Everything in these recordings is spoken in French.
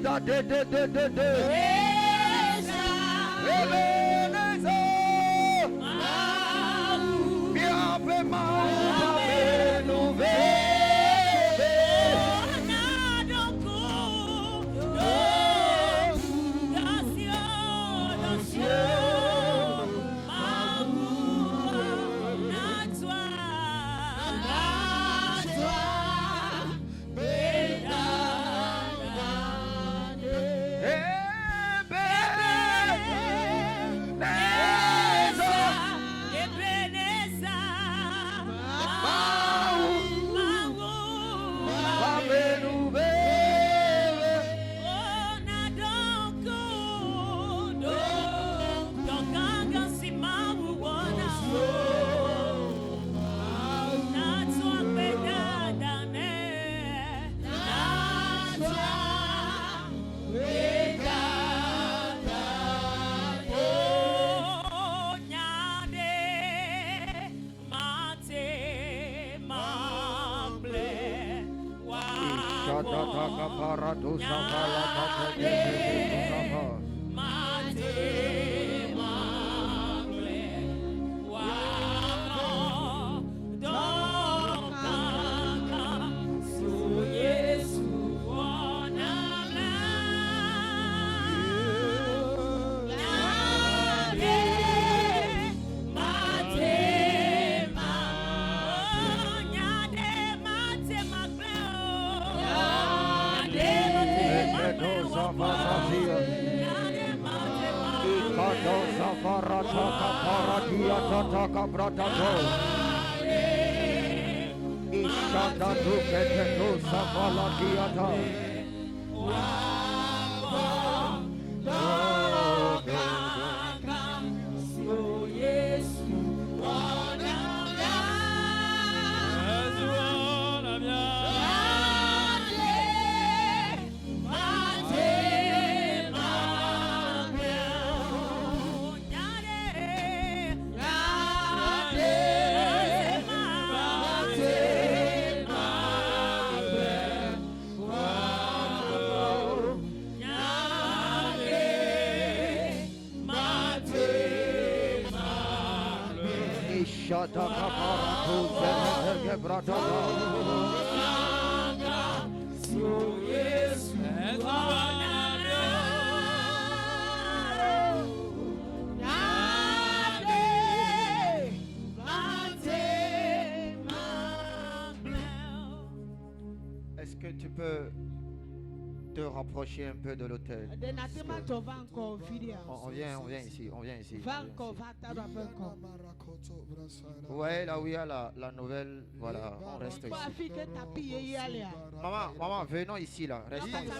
da de Ebeneza Biave Maue Nuve Est-ce que tu peux te rapprocher un peu de l'autel? On vient ici, on vient ici. Ouais, là où il y a la nouvelle, voilà, on reste ici. Maman, venons ici là, restons ici.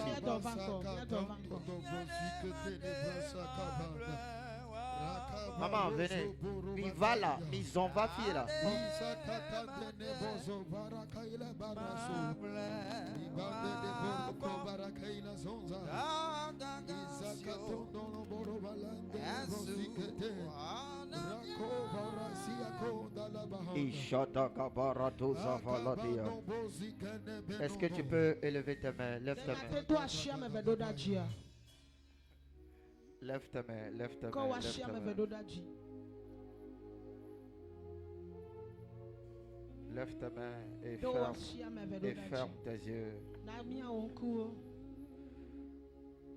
Maman, venez. Il va là, ils ont va filer là. Est-ce que tu peux élever tes mains? Lève tes mains. Lève tes mains, lève tes mains, lève tes mains. Lève tes mains et ferme tes yeux.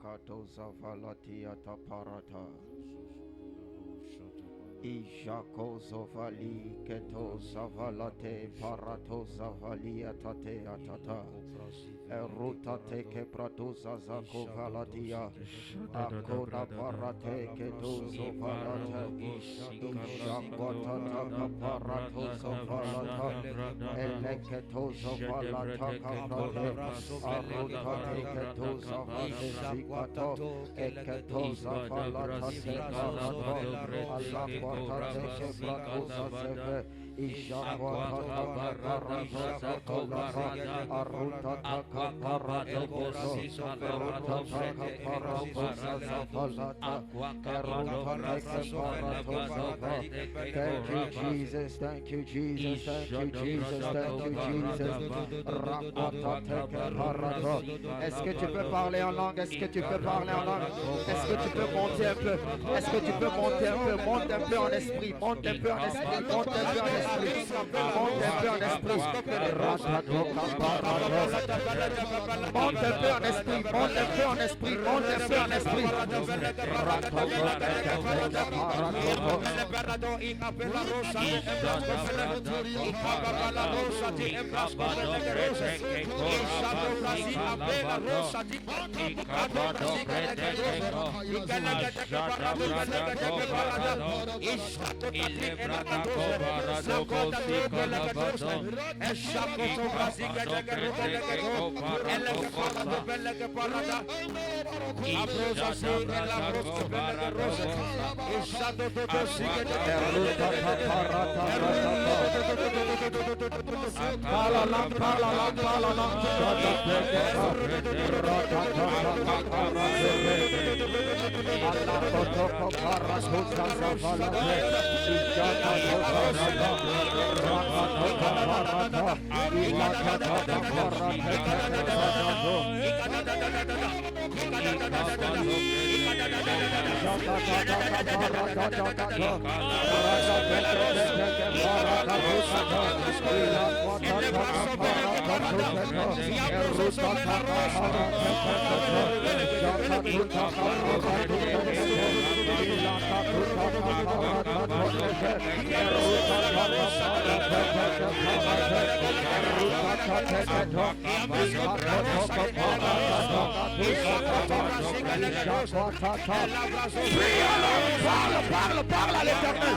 Katoza valatia taparata. Ijako zovali keto zavalate parato zavalia tate atata. Eruta teke praduza zako valadia. Akona parate keto zovalata. Ijako tataka parato zovalata. Eleketo zovalata kaprate. Aruta teke to zavate zikato. Eketo zavalata te parato. Allah Jesus, thank you, Jesus, thank you, Jesus, thank you, Jesus. Est-ce que tu peux parler en langue? Est-ce que tu peux parler en langue? Est-ce que tu peux monter un peu? Est-ce que tu peux monter un peu? Monte un peu en esprit, monte un peu en esprit, monte un peu en esprit, monte un peu en esprit. Monte un peu en esprit, monte un peu en esprit, monte un peu en esprit. Parle à l'Éternel.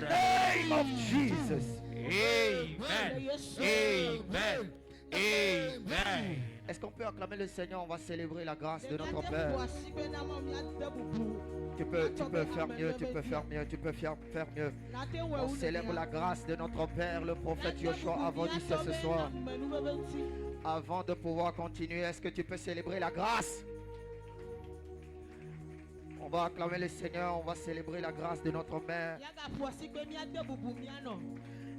name of Jesus. Amen. Amen. Amen. Est-ce qu'on peut acclamer le Seigneur? On va célébrer la grâce de notre Père. Tu peux faire mieux, tu peux faire mieux, tu peux faire mieux. On célèbre la grâce de notre Père, le prophète Joshua, avant d'ici ce soir. Avant de pouvoir continuer, est-ce que tu peux célébrer la grâce? On va acclamer le Seigneur, on va célébrer la grâce de notre Mère.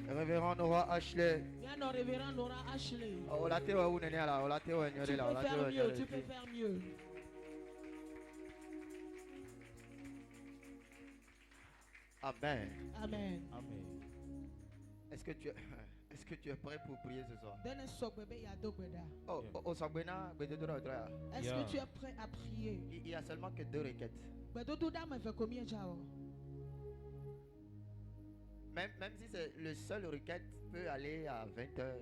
Révérend Nora Ashley. Tu peux faire mieux. Amen. Amen. Est-ce que tu es prêt pour prier ce soir? Est-ce Yeah. que tu es prêt à prier? Il n'y a seulement que 2 requêtes. Même si c'est le seul requête peut aller à 20h.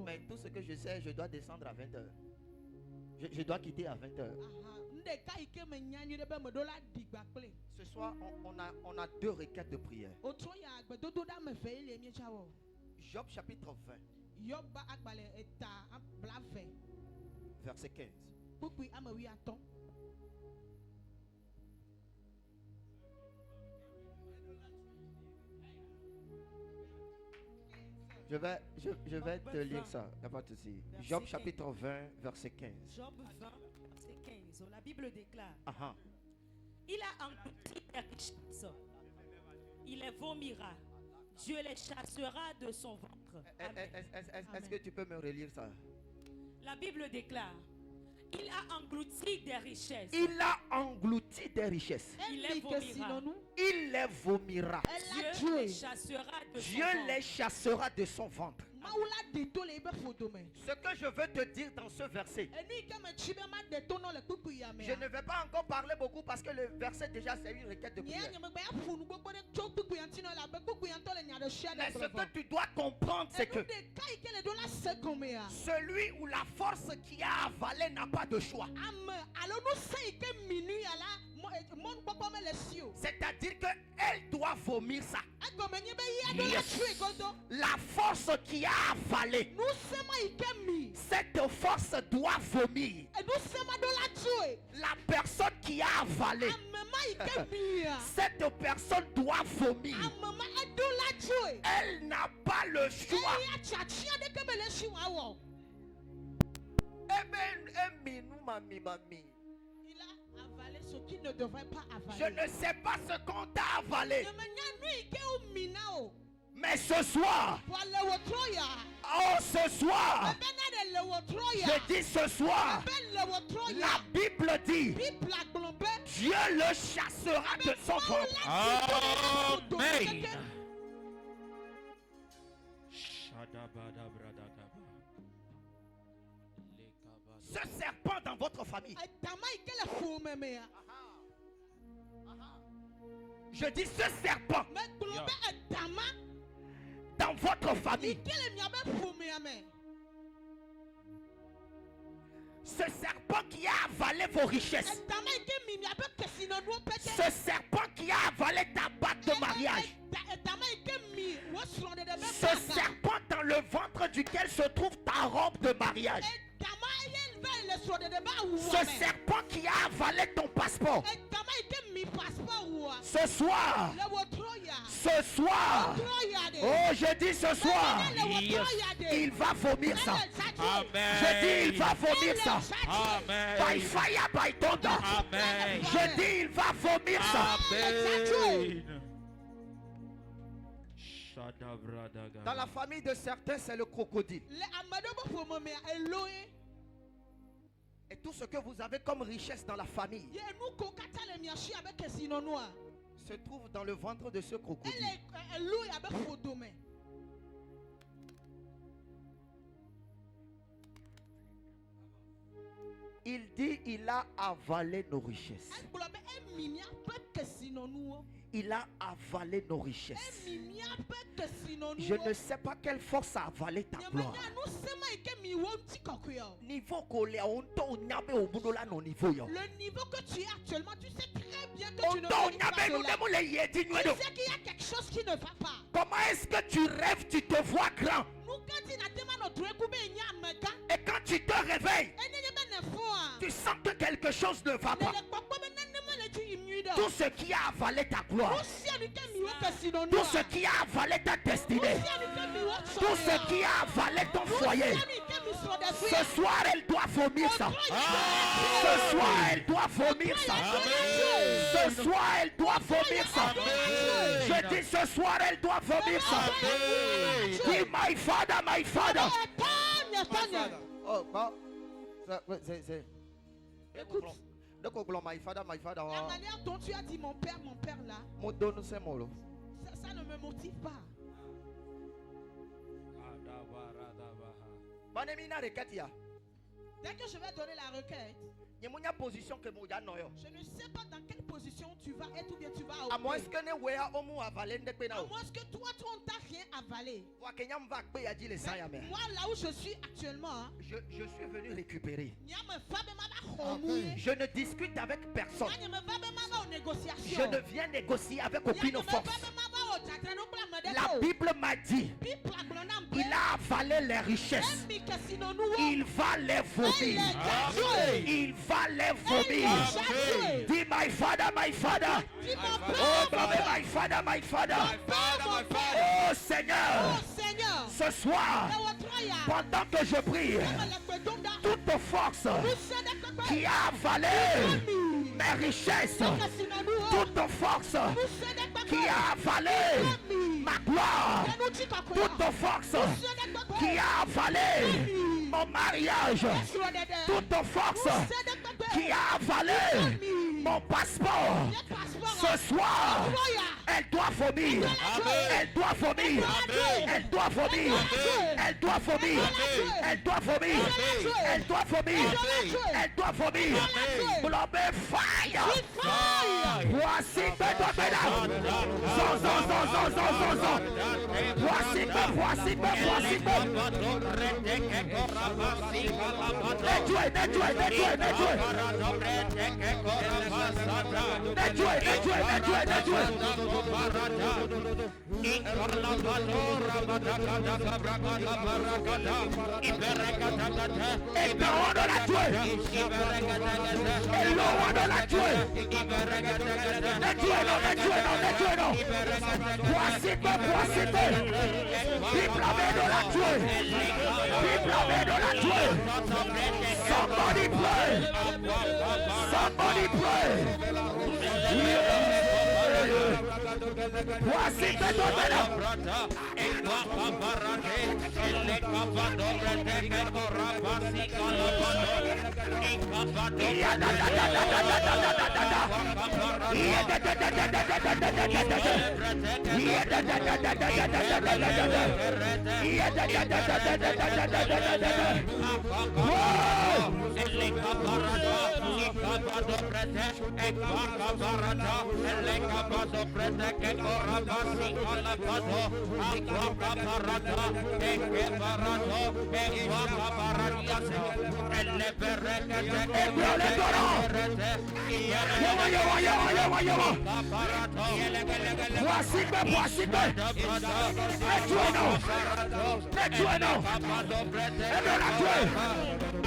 Mais tout ce que je sais, je dois descendre à 20h. Je dois quitter à 20h. Ce soir, on a 2 requêtes de prière. Job chapitre 20, verset 15. Je vais te lire ça, il n'y a pas de souci. Job chapitre 20, verset 15. Job 20, verset 15. La Bible déclare: il a englouti les richesses, il les vomira, Dieu les chassera de son ventre. Est-ce que tu peux me relire ça? La Bible déclare: il a englouti des richesses. Il a englouti des richesses. Il les vomira. Il les vomira. Dieu les chassera de son Dieu ventre. les chassera de son ventre. Ce que je veux te dire dans ce verset, je ne vais pas encore parler beaucoup parce que le verset déjà c'est une requête de prière. Mais ce que tu dois comprendre, c'est que celui ou la force qui a avalé n'a pas de choix. C'est-à-dire qu'elle doit vomir ça. Yes. La force qui a avalé, cette force doit vomir. La personne qui a avalé, cette personne doit vomir. Elle n'a pas le choix. Il a avalé ce qu'il ne devrait pas avaler. Je ne sais pas ce qu'on t'a avalé. Mais ce soir, oh ce soir, je dis ce soir, la Bible dit, Dieu le chassera de son ventre. Amen. Ce serpent dans votre famille, je dis ce serpent dans votre famille, ce serpent qui a avalé vos richesses, ce serpent qui a avalé ta bague de mariage, ce serpent dans le ventre duquel se trouve ta robe de mariage, ce serpent qui a avalé ton passeport, ce soir, oh je dis ce soir, il va vomir ça. Amen. Je dis il va vomir ça. Amen. By fire, by thunder. Amen. Je dis il va vomir ça. Dans la famille de certains, c'est le crocodile. Et tout ce que vous avez comme richesse dans la famille, se trouve dans le ventre de ce crocodile. Il dit il a avalé nos richesses. Il a avalé nos richesses. Je ne sais pas quelle force a avalé ta gloire. Le niveau que tu es actuellement, tu sais très bien que tu ne mérites pas cela. Tu sais qu'il y a quelque chose qui ne va pas. Comment est-ce que tu rêves, tu te vois grand? Et quand tu te réveilles, tu sens que quelque chose ne va pas. Tout ce qui a avalé ta gloire, tout ce qui a avalé ta destinée, tout ce qui a avalé ton foyer, ce soir elle doit vomir ça. Ce soir elle doit vomir ça. Ce soir elle doit vomir ça. Je dis ce soir elle doit vomir ça. Dis my father, my father. Oh, bah, c'est. Écoute. My father, my father. La manière dont tu as dit mon père là, ça ne me motive pas. Dès que je vais donner la requête, je ne sais pas dans quelle position tu vas être ou bien tu vas à moins que toi, on t'a rien avalé. Moi, là où je suis actuellement, je suis venu récupérer. Je Je ne discute avec personne. Je ne viens négocier avec aucune force. La Bible m'a dit, il a avalé les richesses. Il va les vomir. Il va les vomir. Dis my father, my father. Oh my father, my father. Oh Seigneur, ce soir, pendant que je prie, toute force qui a avalé mes richesses, toute force qui a avalé ma gloire, toute force qui a avalé mon mariage, toute force qui a avalé mon passeport, ce soir, elle doit vomir. Elle doit vomir. Elle doit vomir. Elle doit vomir. Elle doit vomir. Elle doit vomir. Elle doit vomir. Blobé fire. Voici que ton ménage. Voici que. Somebody pray. Somebody pray. Voici que ton ménage.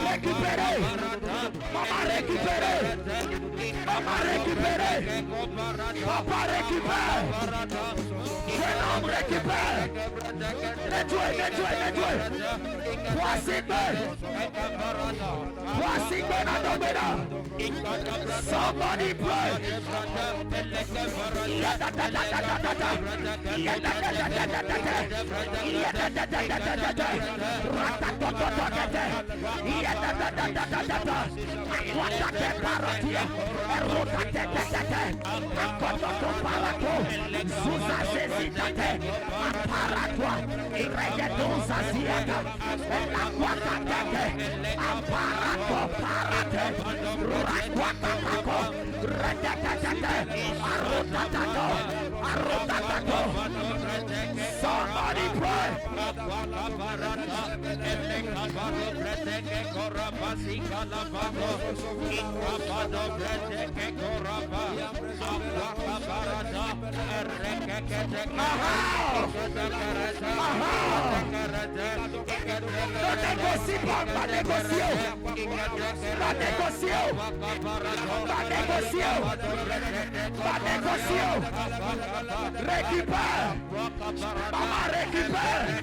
Récupérez. Maman récupérez. Maman récupérez. Papa récupère. Jeune homme récupère. récupère. Nettoie. Voici somebody pray. Somebody pray. Récupère. Maman récupère.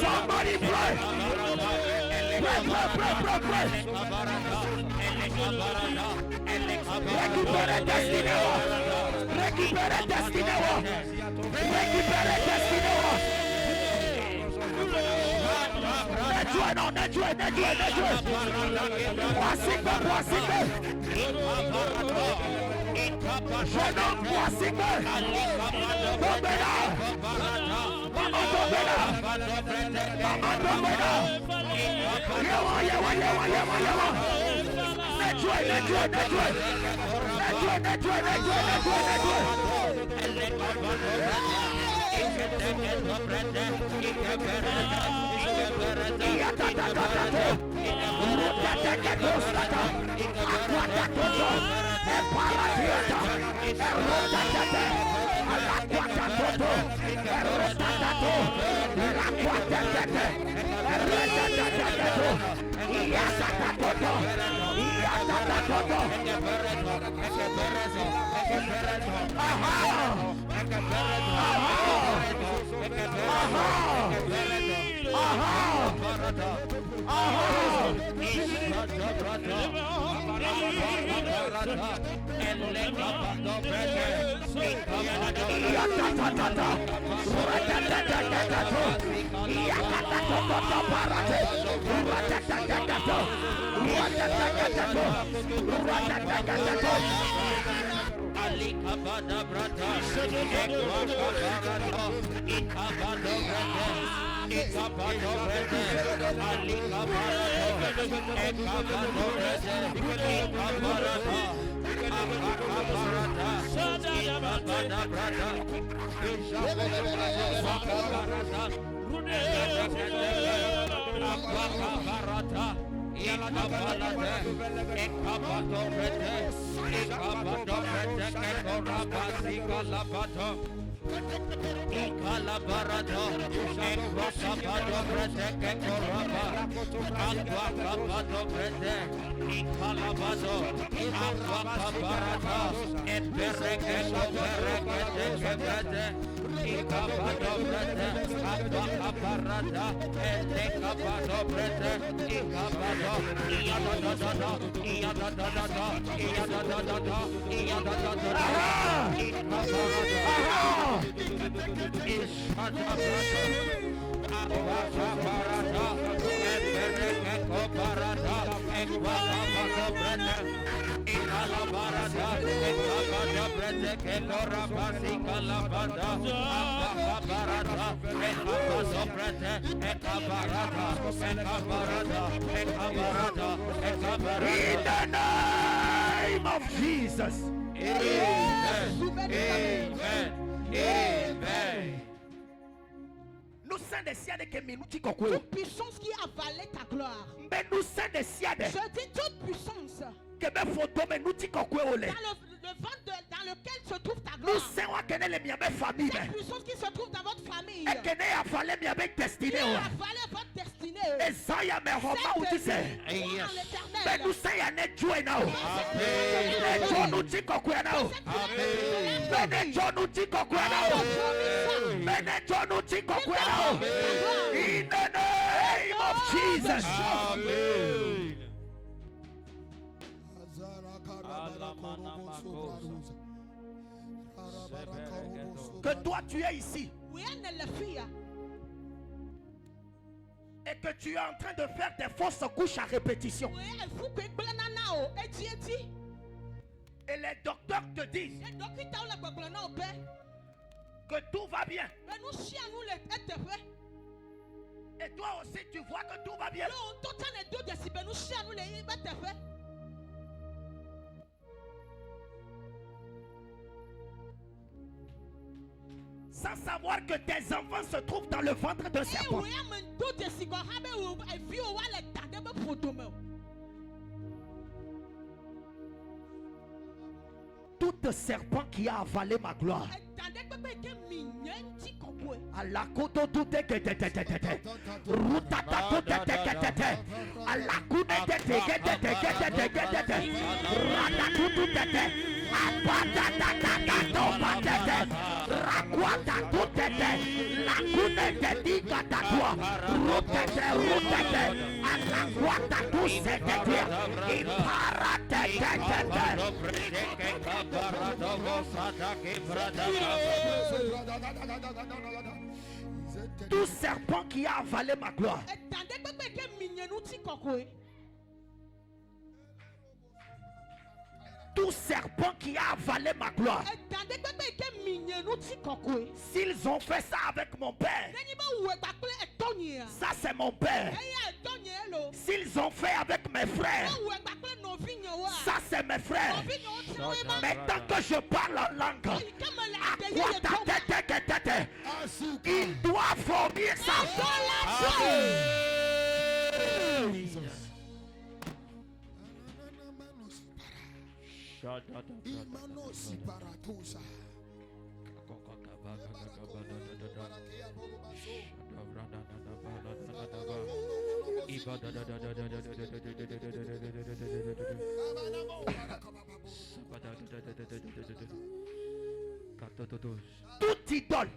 Somebody pray. Somebody pray. Pray. Récupérez destiné. Nettoie. Voici. Jeune homme, voici. Tombez là. Maman, tombez là. Yawa. Nettoie. Ekabada brada, Ekabada, Ekabada brada, Ekabada brada, Alikabada, Ekabada brada, Ekabada, Akabarada, Ekabada brada, Ekabada, Akabarada, Ikabalade, Ekabadobrede, Ekabadobrede, Ekorabasikalabado, Ikalabarado, Ekwasabadobrede, Ekoraba, Akwakabadobrede, Ikalabado, Akwakabarada, Eperekekoperekete, Kebrede, Ikabadobrede, Akwakabarada, Etekabadobrede, Ikabado, Iyadadadada, Iyadadadada, Iyadadadada, Iyadadadada, Ikabarada, Ishadabrada, Akwakabarada, Eperekekobarada, Ekwakabadobrede, Ikalabarada, Ekabadabrede, Kekorabasikalabada, Akabarada, Ekabadobrede, Ekabarada, Ekabarada, Ekabarada, Ekabarada. In the name of Jesus. Amen. Amen. Amen. Nous sommes des siades que minuti Toute kokwe. puissance qui avalait ta gloire. Mais nous sommes des siades Je dis toute puissance que me photo minuti kokwe ole. dans le ventre dans lequel se trouve ta Nous gloire. sommes que les miens famille. Cette puissance qui se trouve dans votre famille. Et que ne a fallu bien avec Qui destiné. a avalé votre destinée. Et ça y a mes romans où tu sais. Mais nous sommes à ne jouer now. Mais John nous dit kokwe now. Mais John nous dit kokwe now. Mais John nous dit kokwe now. In the name of Jesus. Amen. Que toi tu es ici. Oui, elle le fit. Et que tu es en train de faire des fausses couches à répétition. Oui, il faut que blanana o eti. Et les docteurs te disent Et docteur la bablana o pe. que tout va bien. Mais nous chiens nous les ete. Et toi aussi tu vois que tout va bien. Là on t'entend les deux décibels nous chiens nous les ete. Sans savoir que tes enfants se trouvent dans le ventre d'un serpent. Tout serpent qui a avalé ma gloire. À la côte tout à la tout serpent qui a avalé ma gloire. Tout serpent qui a avalé ma gloire. S'ils ont fait ça avec mon père, ça c'est mon père. S'ils ont fait avec mes frères, ça c'est mes frères. Mais tant que je parle en langue, il doit vomir ça. Toute idole.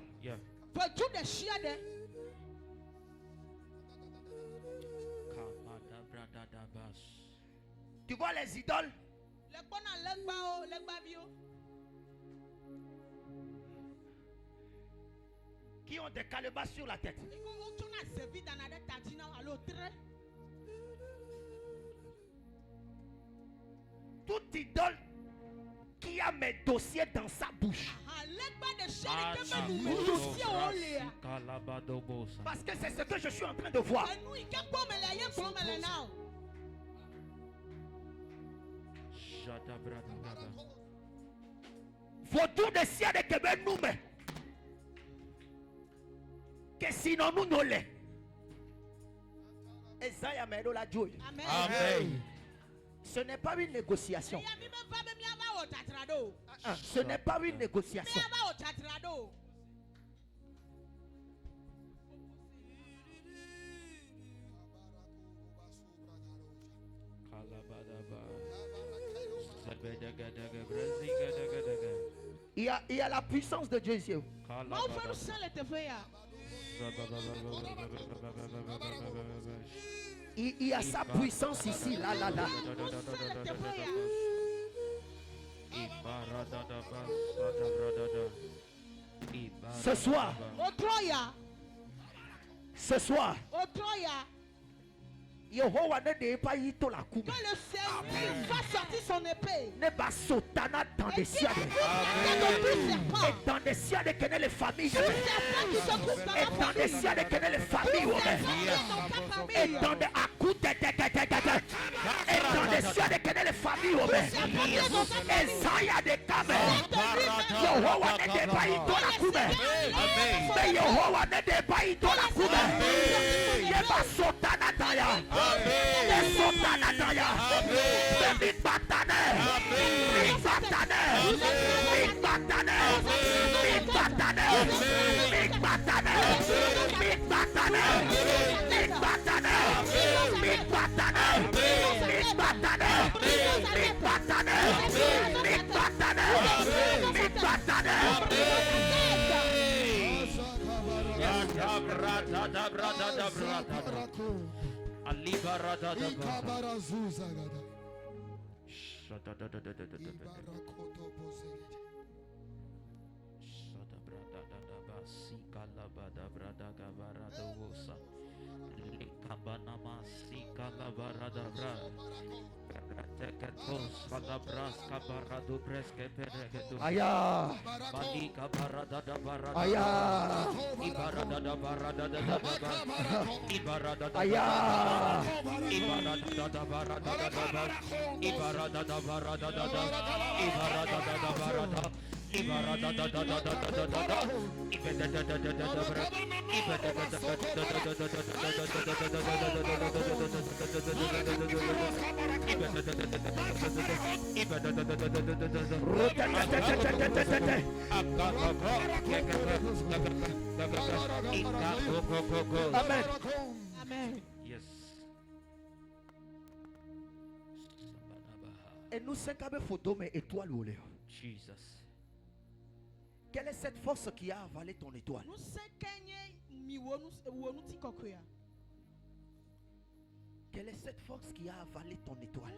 Tu vois les idoles qui ont des calebasses sur la tête. Toute idole qui a mes dossiers dans sa bouche. Parce que c'est ce que je suis en train de voir. Votre dossier de Québec nous met. Que sinon nous nous l'est. Amen. Ce n'est pas une négociation. Ce n'est pas une négociation. Il y a la puissance de Dieu ici. Il y a sa puissance ici, là. Ce soir, Yehowa ne dé pas y to la coupe. Que le Seigneur va sortir son épée. Ne pas sotana dans des cieux. Et dans des cieux de connaître les familles. Et dans des cieux de connaître les familles. Et dans des accouts. Et dans des cieux de connaître les familles. Et ça y a des caméras. Yehowa ne dé pas y to la coupe. Mais Yehowa ne dé pas y to la coupe. Ne pas sotana dans ya. Amen. Yes. Et nous sommes comme photo mais étoile ou l'air. Jesus. Quelle est cette force qui a avalé ton étoile? Quelle est cette force qui a avalé ton étoile?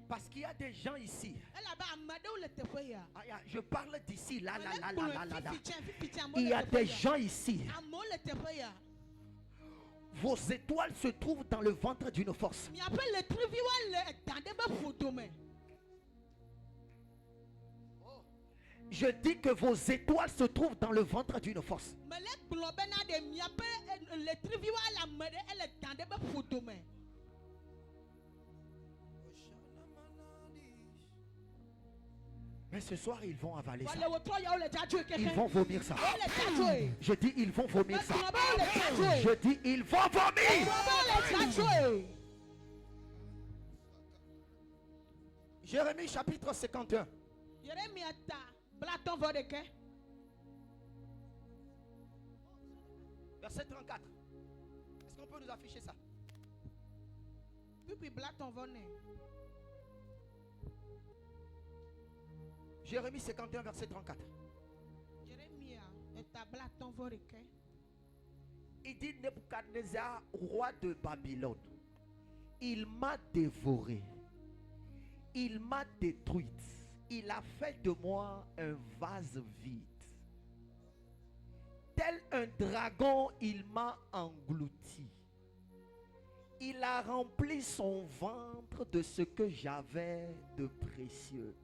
Parce qu'il y a des gens ici. Je parle d'ici, là. Il y a des gens ici. Vos étoiles se trouvent dans le ventre d'une force. Je dis que vos étoiles se trouvent dans le ventre d'une force. Mais ce soir, ils vont avaler ça. Ils vont vomir ça. Je dis, ils vont vomir ça. Je dis, ils vont vomir. Jérémie chapitre 51. Verset 34. Est-ce qu'on peut nous afficher ça? Jérémie 51, verset 34. Il dit Nebuchadnezzar, roi de Babylone, il m'a dévoré, il m'a détruite, il a fait de moi un vase vide. Tel un dragon, il m'a englouti. Il a rempli son ventre de ce que j'avais de précieux.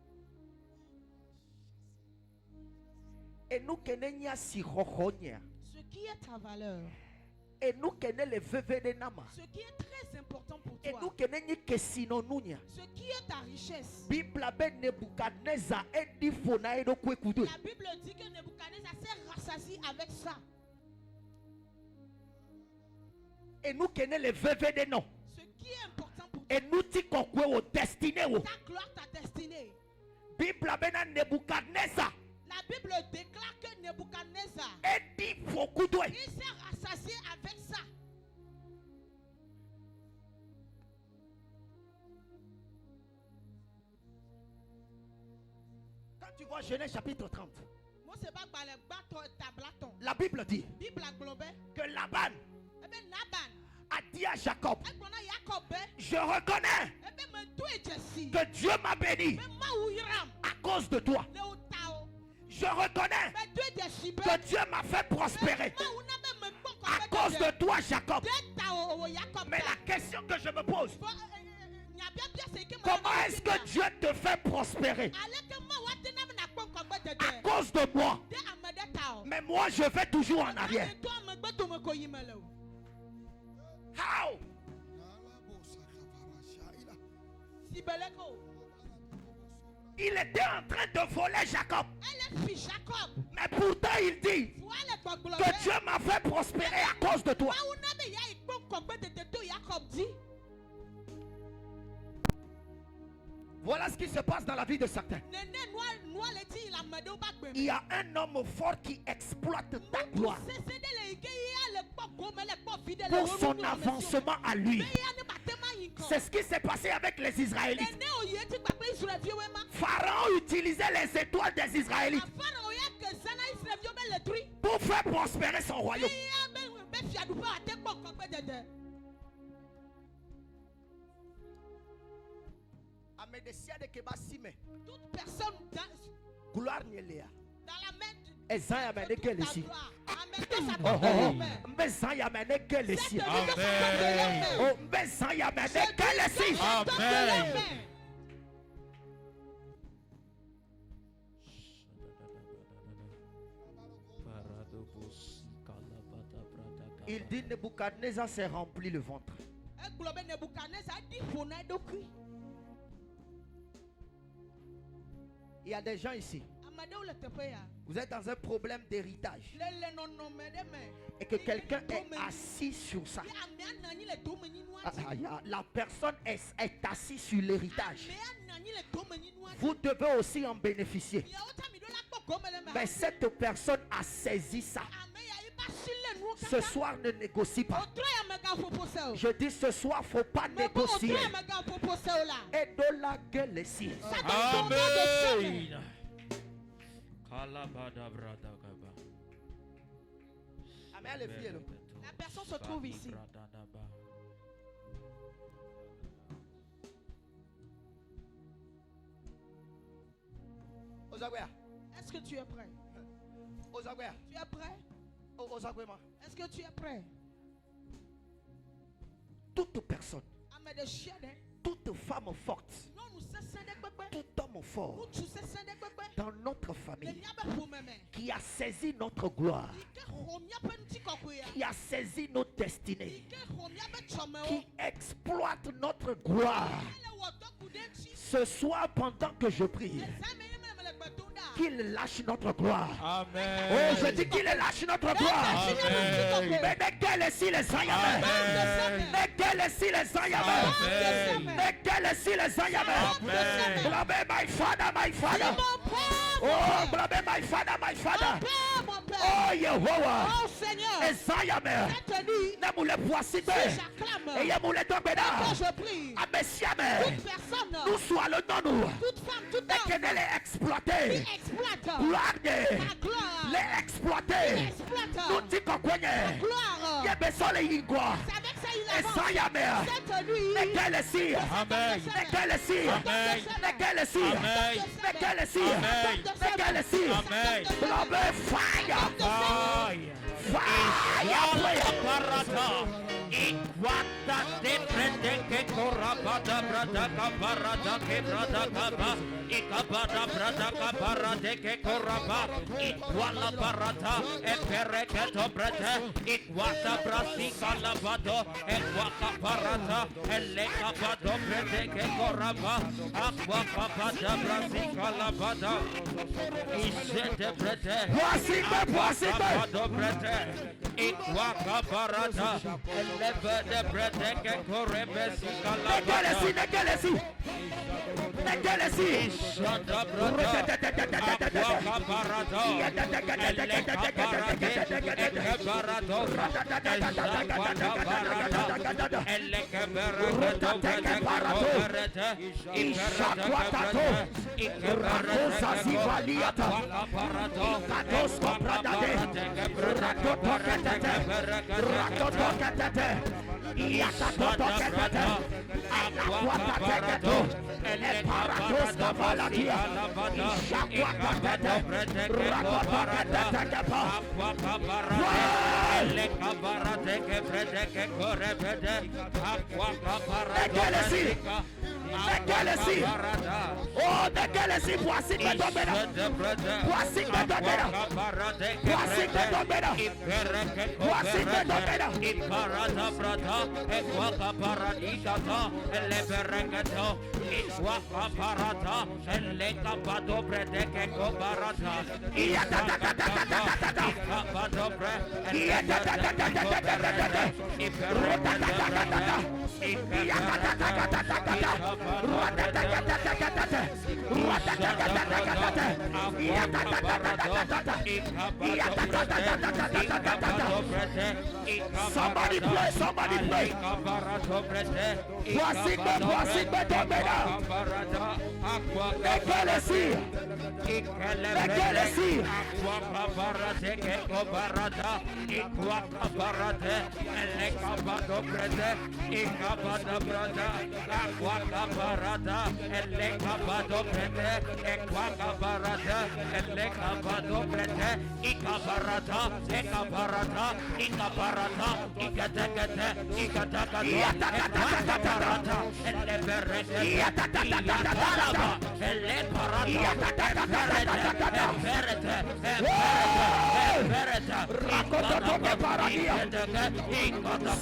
Et nous connaissons si rochonia. Ce qui est ta valeur. Et nous connaissons les veuves de nama. Ce qui est très important pour Et nous toi. connaissons que sinon nous nia. Ce qui est ta richesse. Bible ben Nebuchadnezzar et dit fona et do kwekudo. La Bible dit que Nebuchadnezzar s'est rassasié avec ça. Et nous connaissons les veuves de non. Ce qui est important pour toi. Et nous ti kokwe au destiné wo. Ta gloire, ta destinée. Bible ben Nebuchadnezzar La Bible déclare que Nebuchadnezzar, et dit fokudo. il s'est rassasié avec ça. Quand tu vois Genèse chapitre 30, Moi, c'est pas par les bâtons, tablatons. la Bible dit Bible a globé. que Laban Eh bien, Naban. a dit à Jacob, Eh bien, Jacob. je reconnais Eh bien, mais toi et Jessie. que Dieu m'a béni Mais moi, où Hiram. à cause de toi. Le Otao. Je reconnais Mais toi et Jessie. que Dieu m'a fait prospérer Moi, où n'a même pas à cause de toi, Jacob. Jacob. Mais la question que je me pose, Comment comment est-ce que Dieu te fait prospérer à cause de moi? Mais moi, je vais toujours en arrière. How? Il était en train de voler Jacob. Mais pourtant, il dit que Dieu m'a fait prospérer à cause de toi. Voilà ce qui se passe dans la vie de certains. Il y a un homme fort qui exploite ta gloire pour son avancement à lui. C'est ce qui s'est passé avec les Israélites. Pharaon utilisait les étoiles des Israélites pour faire prospérer son royaume. Toute personne Gloire Nieléa. dans la main de Ezaya mene quel ici. Oh, Mbezaya mene quel ici. Amen. Oh, Mbezaya mene quel ici. Amen. Il dit Nebuchadnezzar s'est rempli le ventre. Il y a des gens ici. Vous êtes dans un problème d'héritage et que quelqu'un est assis sur ça. La personne est assise sur l'héritage. Vous devez aussi en bénéficier. Mais cette personne a saisi ça. Ce soir, ne négocie pas. Je dis ce soir, il ne faut pas négocier. Et de la gueule ici. Amen. La personne se trouve ici. Est-ce que tu es prêt? Tu es prêt? Est-ce que tu es prêt? Toute personne, toute femme forte, tout homme fort dans notre famille qui a saisi notre gloire, qui a saisi notre destinée, qui exploite notre gloire, ce soir pendant que je prie, qu'il lâche notre gloire. Amen. Oh, je dis qu'il lâche notre gloire. Amen. Mais quel ici les ayamens? Mais quel ici les ayamens? Mais quel ici les ayamens? Blâmez my father, my father. Oh, blâmez my father, my father. Oh, Yehovah. Oh Seigneur, Ezayamens. cette nuit, Ne vous les voici si pas. j'acclame, Et vous les tombez quand là. je prie, Amesiamens. toute personne, Nous soyons le nom nous. toute femme, toute Et que homme ne les exploiter. qui exploite Gloire ta gloire, les exploiter. exploite Nous disons qu'on ta connaît. gloire, Il y a besoin de l'ingwa. c'est avec ça il avance. Ezayamens. Cette nuit, Mais quel ici? Amen. Mais quel ici? Amen. Mais quel ici? Amen. Mais quel ici? Amen. Mais quel ici? Amen. Blâmez fire. Fire. Fire. Parata. Iguata de prende que corrabada brada caparada que brada capa. Icabada brada caparade que corraba. Iguala barata e pereketo brada. Iguata brasica lavado e guaca parata. E le cabado prende que corraba. Aqua capada brasica lavada. Isete brada. Acabado brada. Iguaca parata. E leve de brada que correbe sica lavada. Shanda brada. Aqua parata. Oh, the galaxy, voici que tombera. Voici que tombera. Voici que tombera. Voici que tombera. Iparata brata, equaka paradicata, eleberegato, iquaka parata, elecapado bredeque cobarata, iacapado bre, Somebody pray, somebody pray. Voici que tombera.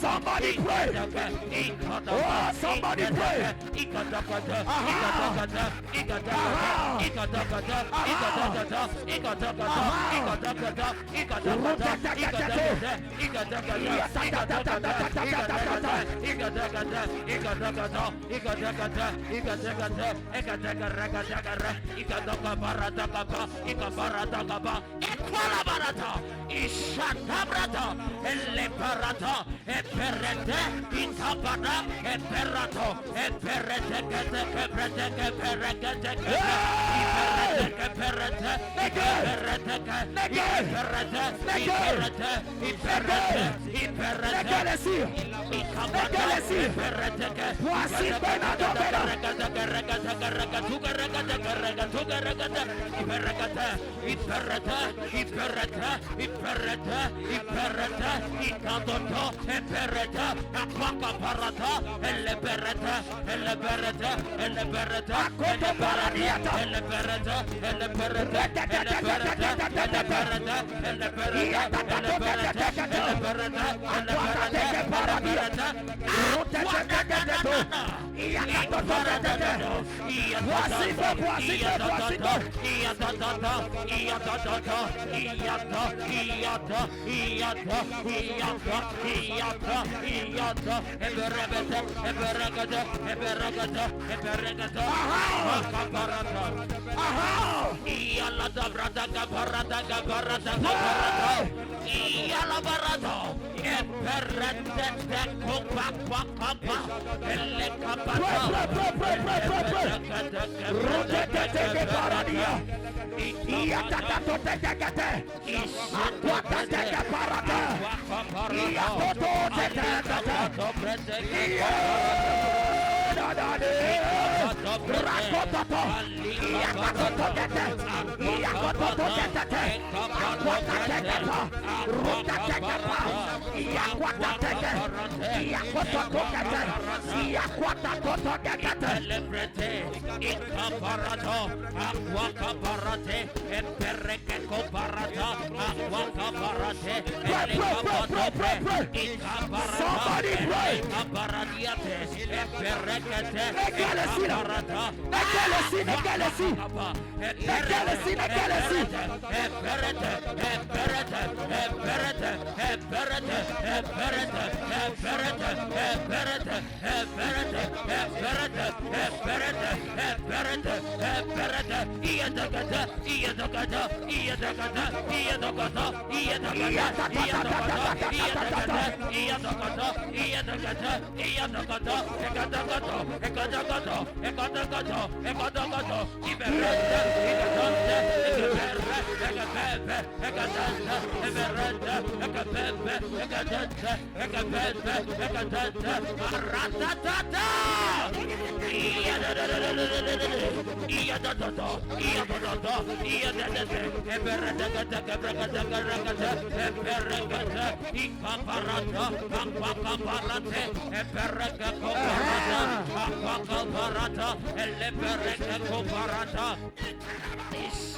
Somebody pray. Oh, somebody pray. Rakototo, Iyakototo, Iyakototo, Akwatateka, Rutateka, Iyakwateka, Iyakototo, Iyakwatatoto, Celebrate, Ikaparata, Aquacaparate, Epereco Parata, Aquacaparate, somebody pray. Ikaparadiate, Eperecate, Ikaparata,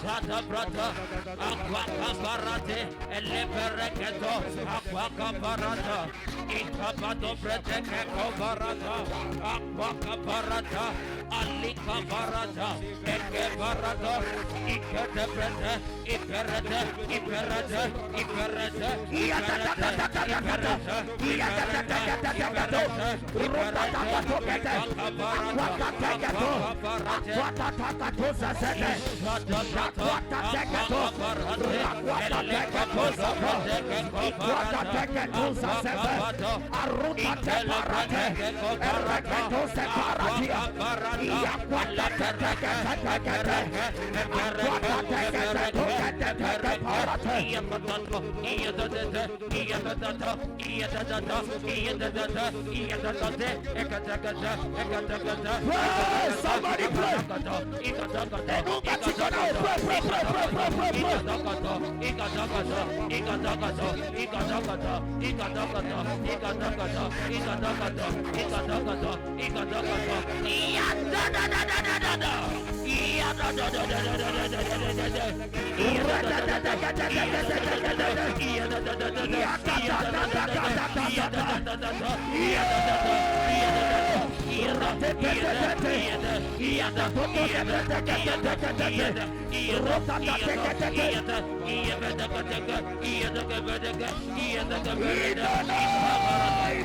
Shada brata, aquacaparate, elepereketo, aquacaparata, incapado preteke cobarata, aquacaparata, alicaparata, ekeparata, iketeprete, iperete, iperete, iperete, Somebody pray.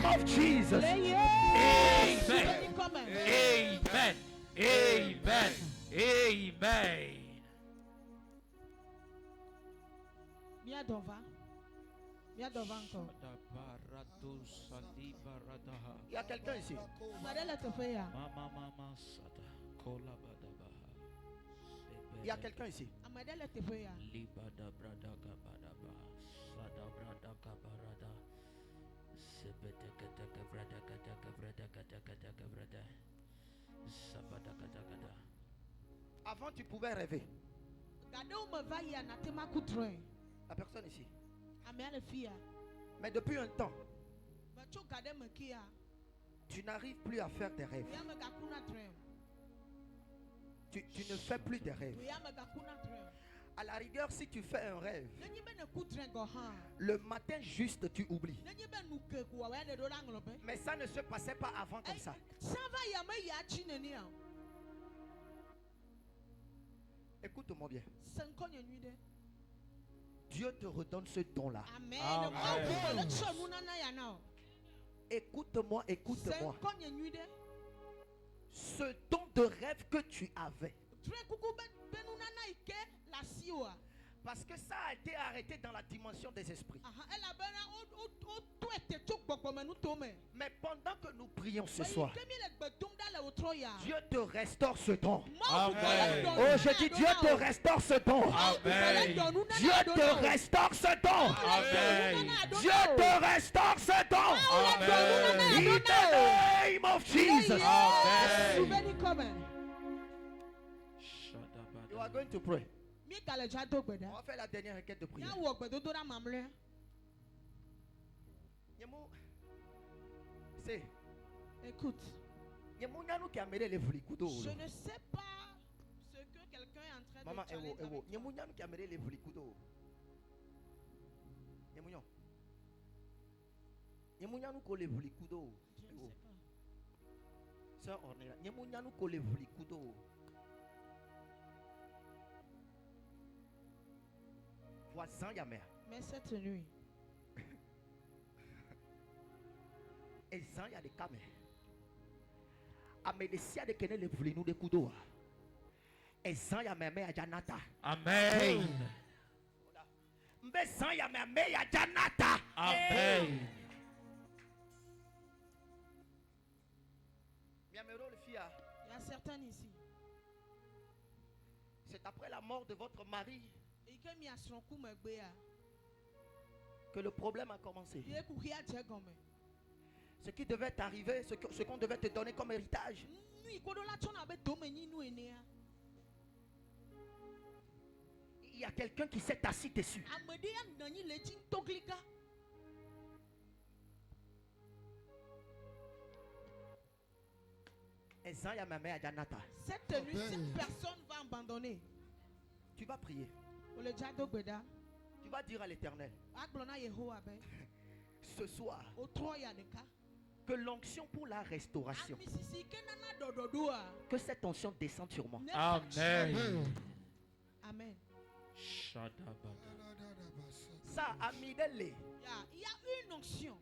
Of Jesus. Amen. Amen. Amen. Amen. Il y a quelqu'un ici. Il y a quelqu'un ici. Avant, tu pouvais rêver. La personne ici. Mais depuis un temps, tu n'arrives plus à faire des rêves. Tu ne fais plus de rêves. À la rigueur, si tu fais un rêve, le matin juste tu oublies. Mais ça ne se passait pas avant comme ça. Écoute-moi bien. Dieu te redonne ce don-là. Amen. Écoute-moi, écoute-moi. Ce don de rêve que tu avais, parce que ça a été arrêté dans la dimension des esprits. Mais pendant que nous prions ce soir, Dieu te restaure ce don. Amen. Oh, je dis Dieu te restaure ce don. Amen. Dieu te restaure ce don. Amen. Dieu te restaure ce don. Amen. In the name of Jesus. Amen. We are going to pray. Mi kale ja do gbeda. On va faire la dernière requête de Ya prière. wo gbedodo da mamle. Nyemo, c'est Écoute, Nyemo nyanu qui a mené les vlikudo. je ne sais pas ce que quelqu'un est en train Maman, de challenger avec toi. Nyemo nyanu qui a mené les vlikudo. Nyemo nyon. Nyemo nyanu ko les vlikudo. Je ne sais pas. Sœur Ornella, Nyemo nyanu ko les vlikudo. Voisin Yamer. Mais cette nuit, Et ça, il y a des caméras. Amédesia de kene le vlinu de kudo. Et ça, il y a meme ya janata. Amen. Mbe ça, il y a meme ya janata. Amen. Miamero le fia. il y a certains ici. C'est après la mort de votre mari Et que mi asron ku me gbe ya. que le problème a commencé. Ye ku ria je gome. Ce qui devait t'arriver, ce qu'on devait te donner comme héritage. Nu ikodo la tona be do me ni nu ene ya. Il y a quelqu'un qui s'est assis dessus. Amede ya nanyi le tin toglika. Et ça, il y a meme ya janata. Cette nuit, cette personne va abandonner. Tu vas prier. O le ja do gbeda. Tu vas dire à l'Éternel, Agbona Yehowa be. ce soir, O tro ya de ka. que l'onction pour la restauration, Ami sisi ke nana dododo a. que cette onction descende sur moi. Amen. Amen. Shadabada. Ça, amidele. Il y a une onction.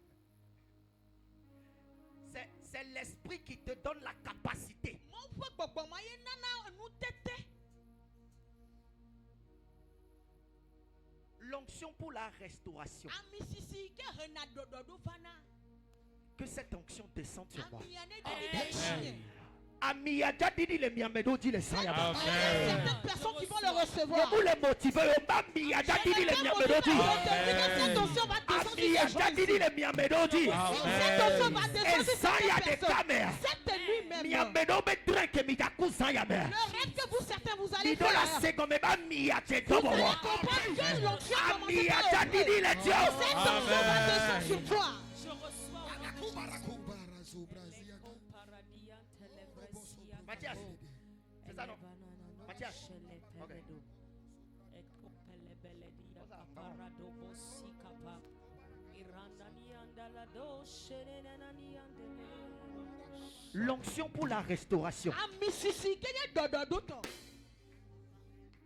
C'est l'esprit qui te donne la capacité. Mon fo gbogbo ma ye nana nu tete. L'onction pour la restauration. Ami sisi ke rena dododo fana. Que cette onction descende sur moi. Ami ya ne di de chien. Ami a déjà dit les miamedo dit les Il y a sayaba. certaines personnes qui vont le recevoir. Vous les motivez. Ami a déjà dit les miamedo dit. Cette onction va descendre Ami a sur déjà ces dit les miamedo dit. Cette onction va Et descendre sur ça y a ces des personnes. caméras. Cette nuit même. Miamedo me drink mi jaku sayaba. Le rêve que vous certains vous allez Dido la faire. segome ba mi a te Vous dobo. allez comprendre que l'onction Ami commence a à déjà dit opérer. les dieux. Cette onction va descendre sur toi. Je reçois au nom de Jésus. Mathias, c'est ça non? Mathias. Ok. L'onction pour la restauration. Ami sisi kenye dododo to.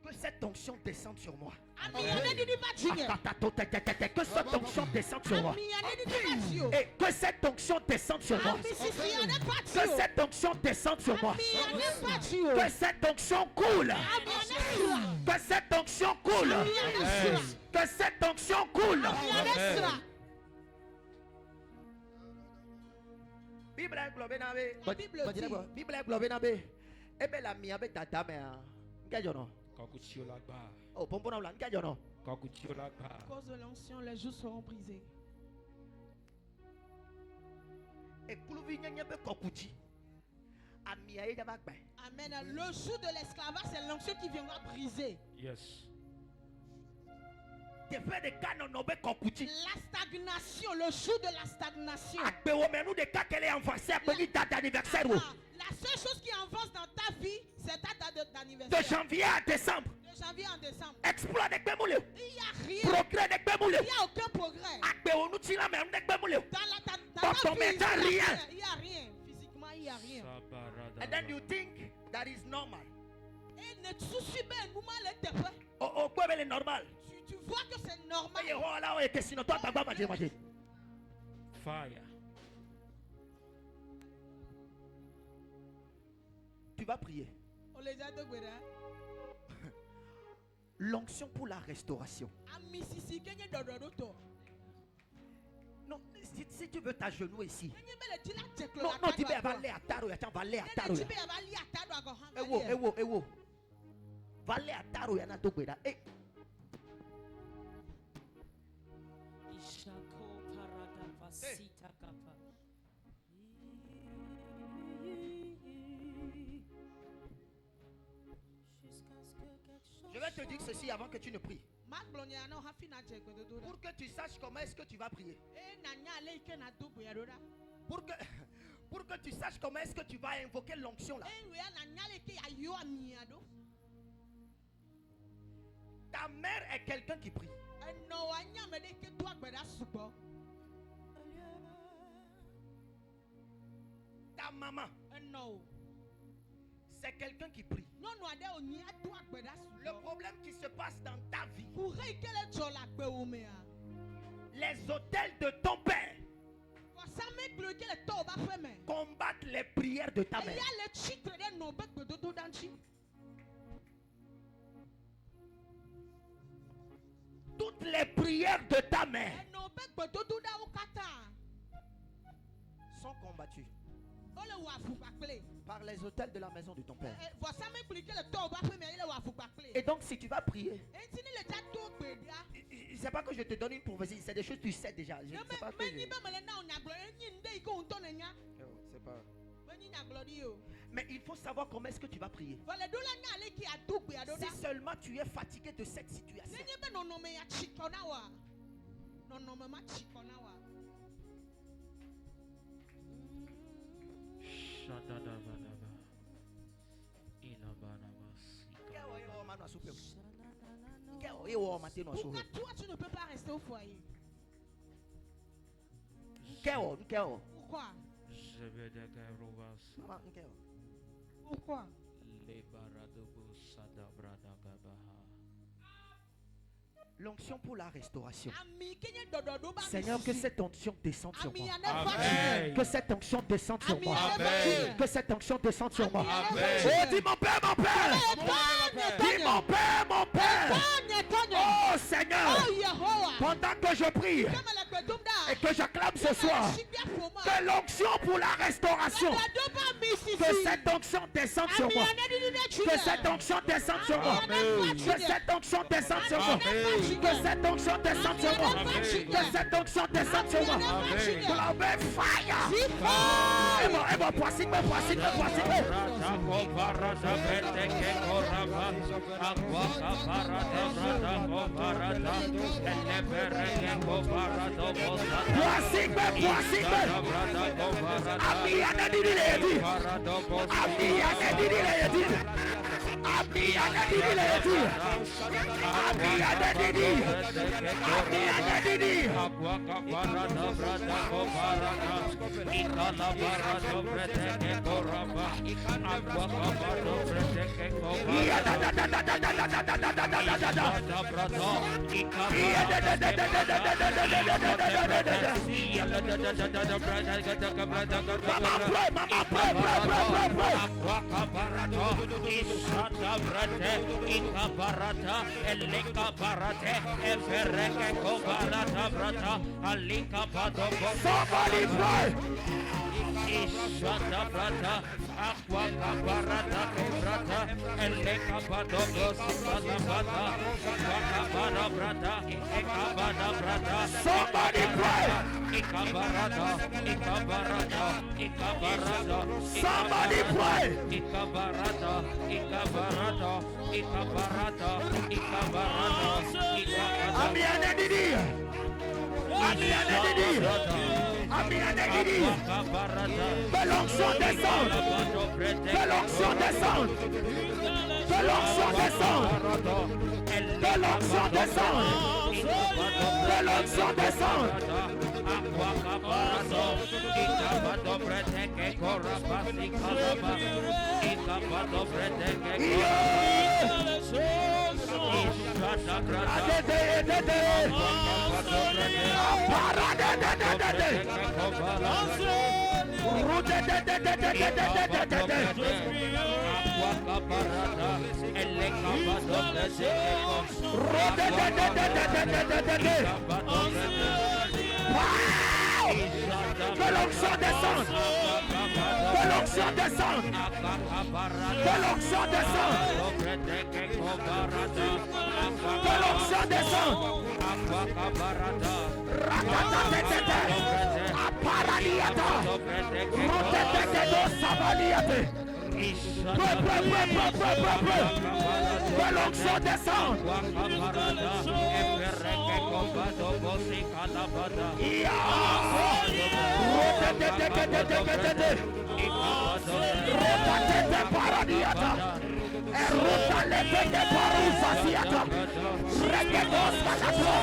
Que cette onction descende sur moi. Ami ya ne di ba chinye. Que cette onction descende sur moi. Ami ya ne di ba chio. Et que cette onction descende sur moi. Ami sisi ya ne ba Que chio. cette onction descende sur moi. Ami ya ne ba chio. Que cette onction coule. Ami ya ne sura. Que cette onction coule. Ami ya ne sura. Que cette onction coule. Ami ya ne sura. Bible est globée na be. La Bible dit. Bible est globée na be. Ebe la mi abe tata me a. Ngejo no. Kakuchio lagba. Oh pompo na ula ngejo no. Kakuchio lagba. À cause de l'onction, les jours seront brisés. E kuluvi nyenye be kokuji. Ami aye jaba gba. Amen. Le jour de l'esclavage, c'est l'onction qui viendra briser. Yes. Te fait de canon no be kokuji. La stagnation, le jour de la stagnation. Akbe wo menu de ka kele avancé a ni date d'anniversaire wo. La seule chose qui avance dans ta vie, c'est ta date De d'anniversaire. janvier à décembre. De janvier en décembre. Exploit de gbemoule. Il n'y a rien. Progrès de gbemoule. Il n'y a aucun progrès. Akbe wo nuti la me de gbemoule. Dans ton ta vie, métal, rien. il n'y a rien. Physiquement, il n'y a rien. Sabarada. And then you think that is normal. Et ne te soucie pas, nous mal te fait. Oh quoi c'est normal. Tu vois que c'est normal. Oye ho la oye que sinon toi t'as pas manger. Fire. Tu vas prier. On les a de Gweda. L'onction pour la restauration. Ami sisi kenye dododo to. Non, si tu veux t'agenouiller ici. Kenye bele tila teklo. Non, non, tu peux aller à taro, ya tiens, va aller à taro. Tu peux aller à taro à Gohan. Ewo. Va aller à taro, ya na to gweda. Eh, Ishako parada vasita kapa. Jusqu'à ce que J'aimerais te dire ceci avant que tu ne pries. Pour que tu saches comment est-ce que tu vas prier. Pour que tu saches comment est-ce que tu vas invoquer l'onction là. Ta mère est quelqu'un qui prie. Ta maman, c'est quelqu'un qui prie. Le problème qui se passe dans ta vie, les autels de ton père combattent les prières de ta mère. Toutes les prières de ta mère sont combattues par les autels de la maison de ton père. Et donc si tu vas prier, c'est pas que je te donne une prophétie, c'est des choses que tu sais déjà. Je ne sais pas que c'est pas. Mais il faut savoir comment est-ce que tu vas prier. Si seulement tu es fatigué de cette situation. Pourquoi toi tu ne peux pas rester au foyer? Pourquoi? Pourquoi? L'onction pour la restauration. Seigneur, que cette onction descende sur moi. Amen. Que cette onction descende sur moi. Amen. Que cette onction descende sur moi. Amen. Oh, dis mon Père, mon Père. Dis mon Père, mon Père. Oh Seigneur, pendant que je prie et que j'acclame ce soir, que l'onction pour la restauration, que cette onction descende sur moi. Que cette onction descende sur moi. Que cette onction descende sur moi. Que cette onction descende sur moi. Que cette onction descende sur moi. Glory fire. Et bon, voici. Somebody pray. Ishata brata, aqua caparata brata, eleka padogo sala brata, aqua brata, ekabada brata. Somebody pray. Ikabarata. Somebody pray. Ikabarata. Que l'onction descende. Que l'onction descende. Que l'onction descende. Que l'onction descende. Que l'onction descende. Que l'onction descende. Que l'onction descende. Que l'onction descende. Que l'onction descende. paradiata. Rotetekedo savaliate. Que l'onction descende. Rotetete paradiata. Rotalete de parusasiata. Regedos calato.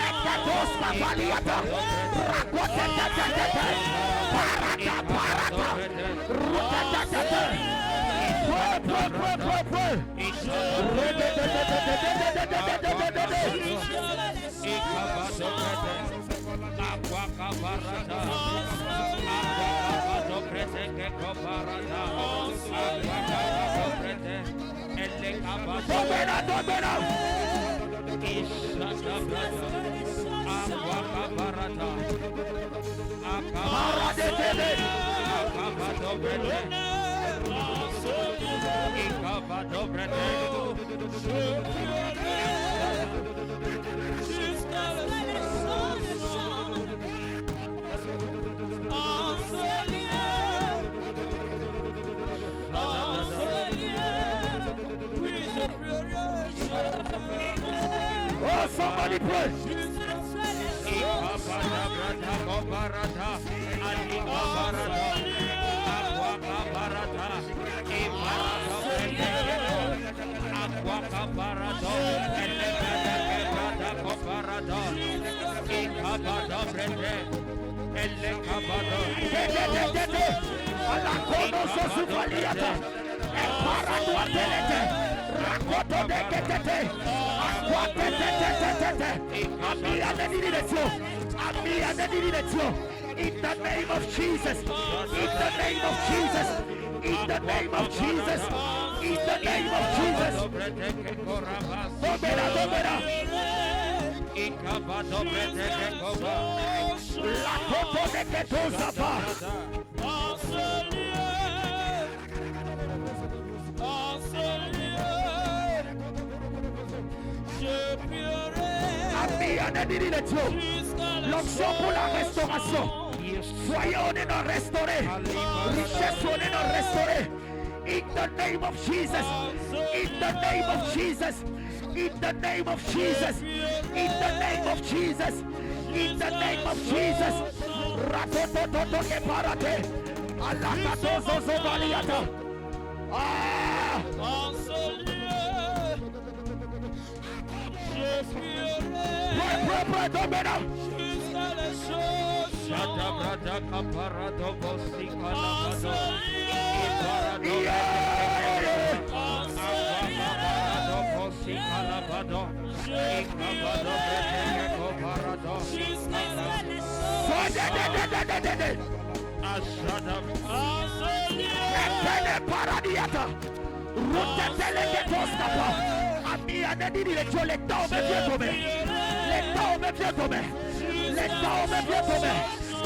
Ekedos cavaliata. Rakotetete. Parada. Rotetete. Oh, somebody pray. In the name of Jesus, in the name of Jesus, in the name of Jesus, in the name of Jesus. Domera. La copo de que tu zapa. L'onction pour la restauration. Soyez honnêtement restaurés. Richesse honnêtement restaurée. In the name of Jesus. In the name of Jesus. In the name of Jesus. In the name of Jesus. In the name of Jesus. Ratototo que parate. Alakatozo zobaliata. Ah! Pray, domina.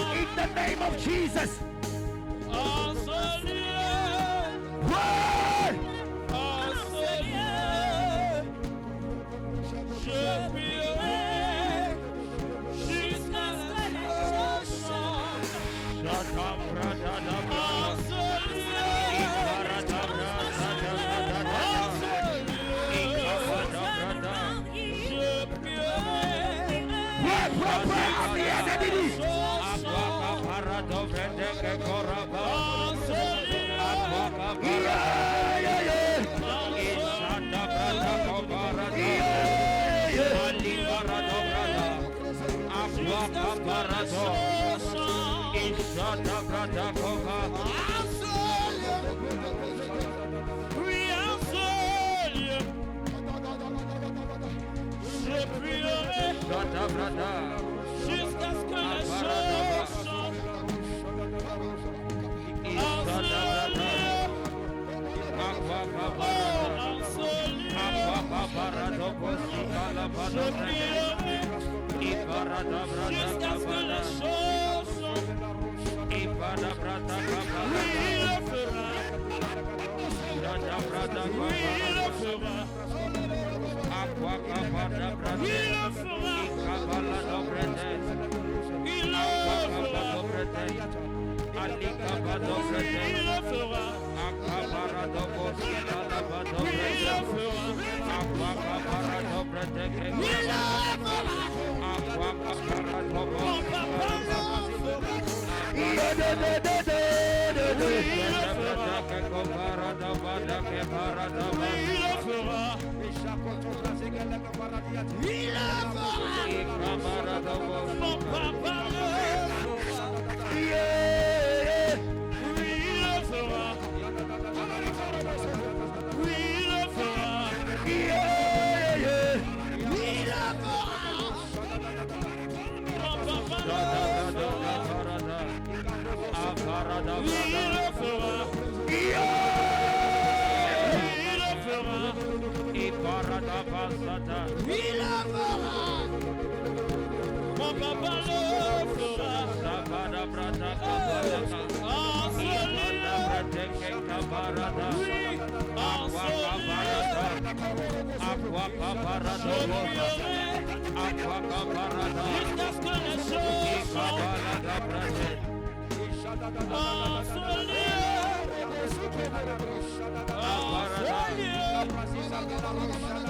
In the name of Jesus. Jusqu'à ce que les choses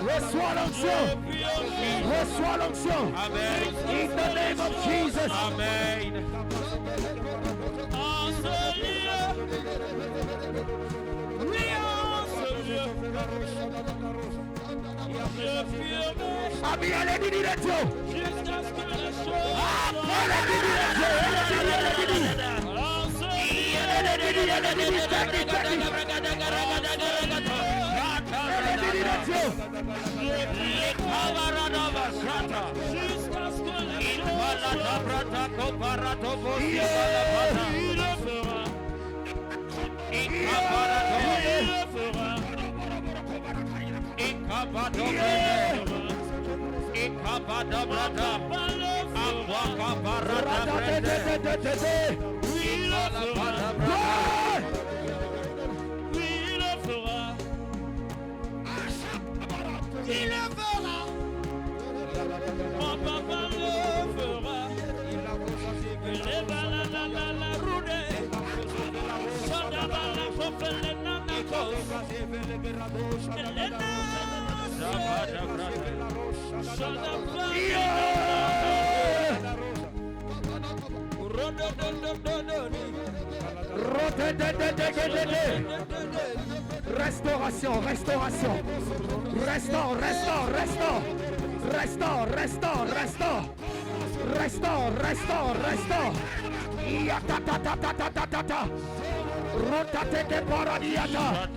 Reçois l'onction. Reçois l'onction. Amen. In the name of Jesus. Amen. Ami, allez, dis direction. Restauration, restauration. Restaure, restaure, restaure. Restaure, restaure, restaure. Restaure, restaure, restaure. Yatatatatata. Rotatete paradiata.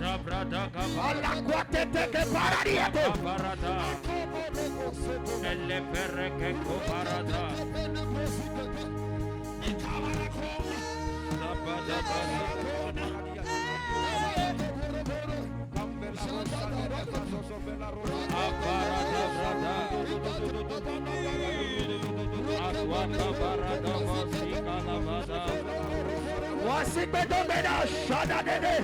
Alaquatete paradiate. Elle perre che coparada. Voici mes domaines, Shadadede.